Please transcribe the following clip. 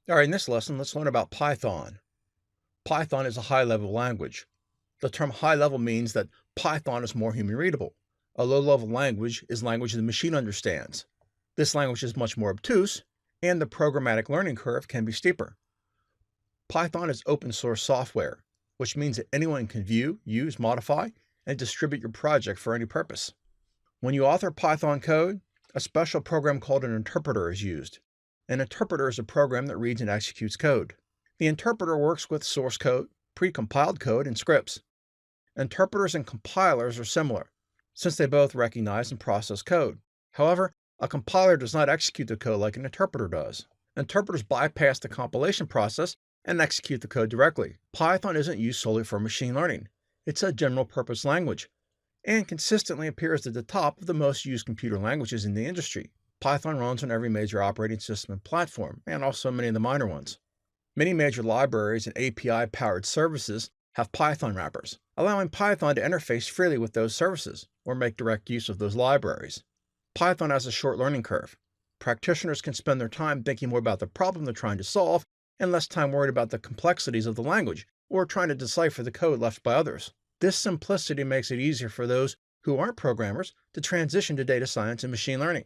All right, in this lesson, let's learn about Python. Python is a high-level language. The term high-level means that Python is more human readable. A low-level language is language the machine understands. This language is much more obtuse, and the programmatic learning curve can be steeper. Python is open source software, which means that anyone can view, use, modify, and distribute your project for any purpose. When you author Python code, a special program called an interpreter is used. An interpreter is a program that reads and executes code. The interpreter works with source code, pre-compiled code, and scripts. Interpreters and compilers are similar, since they both recognize and process code. However, a compiler does not execute the code like an interpreter does. Interpreters bypass the compilation process and execute the code directly. Python isn't used solely for machine learning. It's a general-purpose language, and consistently appears at the top of the most used computer languages in the industry. Python runs on every major operating system and platform, and also many of the minor ones. Many major libraries and API-powered services have Python wrappers, allowing Python to interface freely with those services or make direct use of those libraries. Python has a short learning curve. Practitioners can spend their time thinking more about the problem they're trying to solve and less time worried about the complexities of the language or trying to decipher the code left by others. This simplicity makes it easier for those who aren't programmers to transition to data science and machine learning.